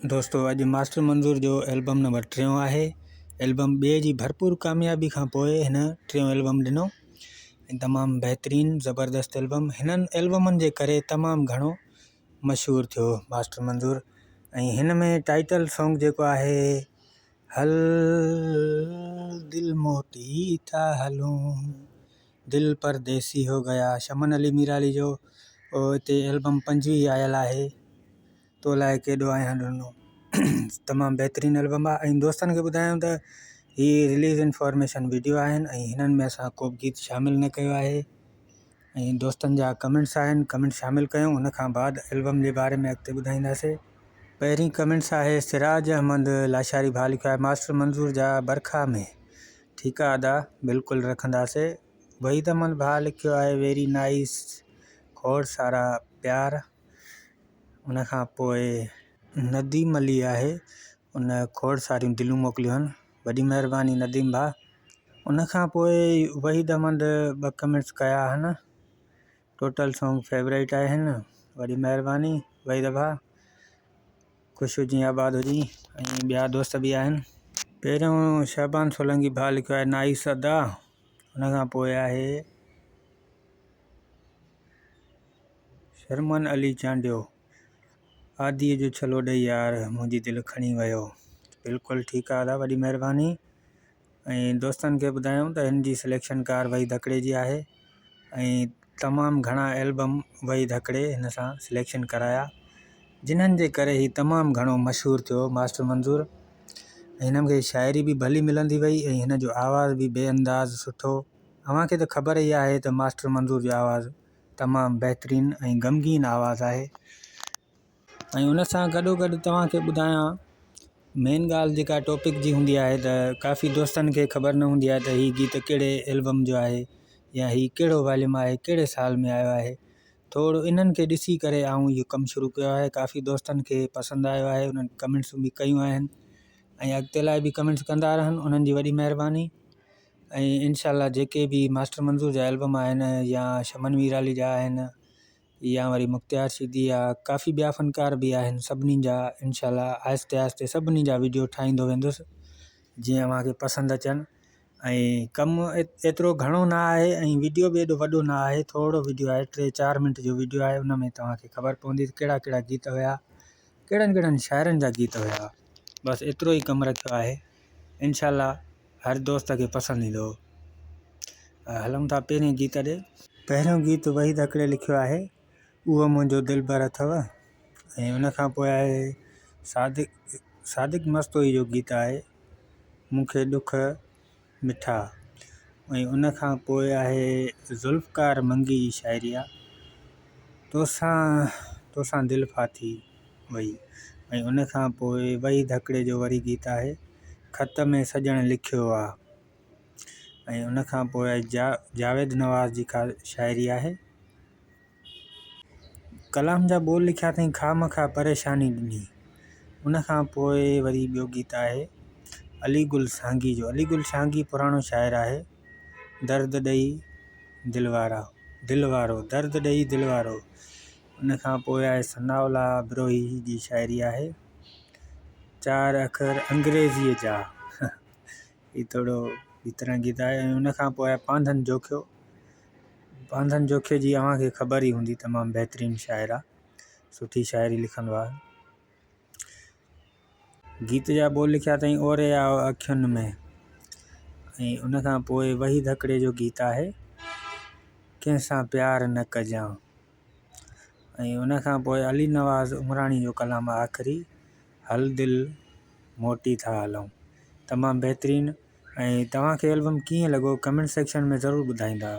दोस्तों अॼु मास्टर मंज़ूर जो एल्बम नंबर 3 आहे। एल्बम ॿिए जी भरपूर कामयाबी खां पोइ हिन टियों एल्बम ॾिनो ऐं तमामु बहितरीनु ज़बरदस्त एल्बम। हिननि एल्बमनि जे करे तमामु घणो मशहूरु थियो मास्टर मंज़ूर। ऐं हिन में टाइटल सॉन्ग जेको आहे हल दिल मोटी था हलूं दिल परदेसी हो गया, शमन अली मीराली जो हिते एल्बम 5वीं आयल आहे। तो लाइ केॾो आहियां ॾिनो तमामु बहितरीनु एल्बम आहे। ऐं दोस्तनि खे ॿुधायूं त हीअ रिलीज़ इंफॉर्मेशन वीडियो आहिनि ऐं हिननि में असां को बि गीत शामिलु न कयो आहे। ऐं दोस्तनि जा कमेंट्स आहिनि, कमेंट शामिलु कयूं, उन खां बाद एल्बम जे बारे में अॻिते ॿुधाईंदासीं। पहिरीं कमेंट्स आहे सिराज अहमद लाशारी भाउ लिखियो आहे, मास्टर मंज़ूर जा बरखा में ठीकु आहे अदा बिल्कुलु रखंदासीं। वहीद अहमद भाउ लिखियो आहे वेरी नाइस खोड़ सारा प्यार। उन खां पोइ नदीम अली आहे, उन खोड़ सारियूं दिलूं मोकिलियूं आहिनि, वॾी महिरबानी नदीम भाउ। उन खां पोइ वहीद अहमद 2 कमेंट्स कया आहिनि, टोटल सॉन्ग फेवरेट आहिनि, वॾी महिरबानी वहीद भाउ, ख़ुशि हुजी आबाद हुजी। ऐं ॿिया दोस्त बि आहिनि। पहिरियों शहबान सोलंकी भाउ लिखियो आहे नाइस अदा। उन खां पोइ आहे शरमन अली चांडियो, आदीअ जो छलो ॾेई यार मुंहिंजी दिलि खणी वियो, बिल्कुलु ठीकु आहे दादा वॾी महिरबानी। ऐं दोस्तनि खे ॿुधायूं त हिन जी सिलेक्शन कार वहीद हकड़े जी आहे ऐं तमामु घणा एल्बम वहीद हकड़े हिन सां सिलेक्शन कराया, जिन्हनि जे करे ही तमामु घणो मशहूरु थियो मास्टर मंज़ूर। हिन खे शाइरी बि भली मिलंदी वई ऐं हिन जो आवाज़ बि बेअंदाज़ सुठो। अव्हांखे त ख़बर ई आहे त मास्टर मंज़ूर जो आवाज़ु तमामु बहितरीनु ऐं ग़मगीन आवाज़ु आहे। ऐं उन सां गॾोगॾु तव्हांखे ॿुधायां मेन ॻाल्हि जेका टॉपिक जी हूंदी आहे त काफ़ी दोस्तनि खे ख़बर न हूंदी आहे त हीअ गीत कहिड़े एल्बम जो आहे या हीअ कहिड़ो वॉल्यूम आहे, कहिड़े साल में आयो आहे। थोरो इन्हनि खे ॾिसी करे आऊं इहो कमु शुरू कयो आहे। काफ़ी दोस्तनि खे पसंदि आयो आहे, उन्हनि कमेंट्स बि कयूं आहिनि ऐं अॻिते लाइ बि कमेंट्स कंदा रहनि, उन्हनि जी वॾी महिरबानी। ऐं इनशाला जेके बि मास्टर मंज़ूर जा एल्बम आहिनि या शमन मीराली जा आहिनि या वरी मुख्तियार सिद्दी या काफ़ी ॿिया फ़नकार बि आहिनि, सभिनी जा इनशाला आहिस्ते आहिस्ते सभिनी जा वीडियो ठाहींदो वेंदुसि जीअं अव्हांखे पसंदि अचनि। ऐं कमु एतिरो घणो न आहे ऐं वीडियो बि एॾो वॾो न आहे, थोरो वीडियो आहे, 3-4 मिंट जो वीडियो आहे। उन में तव्हांखे ख़बर पवंदी कहिड़ा कहिड़ा गीत हुया, कहिड़नि कहिड़नि शाइरनि जा गीत हुया, बसि एतिरो ई कमु रखियो आहे। इनशाला हर दोस्त खे पसंदि ईंदो। हलूं था पहिरें गीत ॾे। पहिरियों गीत वहीद हकड़े लिखियो आहे उहो मुंहिंजो दिलबर अथव। ऐं उन खां पोइ आहे सादिक मस्तोई जो गीत आहे मूंखे ॾुख मिठा। ऐं उन खां पोइ आहे ज़ुल्फ़कार मंगी जी शाइरी आहे तोसां दिलि फाथी वई। ऐं उन खां पोइ वहीद हकड़े जो वरी गीत आहे ख़त में सॼणु लिखियो आहे। ऐं उन खां पोइ आहे जावेद नवाज़ जी शाइरी आहे कलाम जा ॿोल लिखिया अथई खामखा परेशानी ॾिनी। उन खां पोइ वरी ॿियो गीत आहे अली गुल सांगी जो। अली गुल सांगी पुराणो शाइर आहे, दर्द ॾेई दिलि वारो दर्द ॾेई दिलि वारो। उन खां पोइ आहे सनाउल्ला बिरोही जी शाइरी आहे 4 अखर अंग्रेज़ीअ जा ही थोरो ॿी तरह गीत आहे। ऐं उन खां पोइ आहे पांधन जोखे जी अव्हांखे ख़बर ई हूंदी, तमामु बहितरीनु शाइर आहे, सुठी शाइरी लिखंदो आहे। गीत जा ॿोल लिखिया अथई ओरे आओ अखियुनि में। ऐं उन खां पोइ वहीद हकड़े जो गीत आहे कंहिंसां प्यार न कजां। ऐं उन खां पोइ अली नवाज़ उमराणी जो कलाम आख़िरी हल दिल मोटी था हलूं, तमामु बहितरीनु। ऐं तव्हांखे एल्बम कीअं लॻो कमेंट सेक्शन में ज़रूरु ॿुधाईंदा।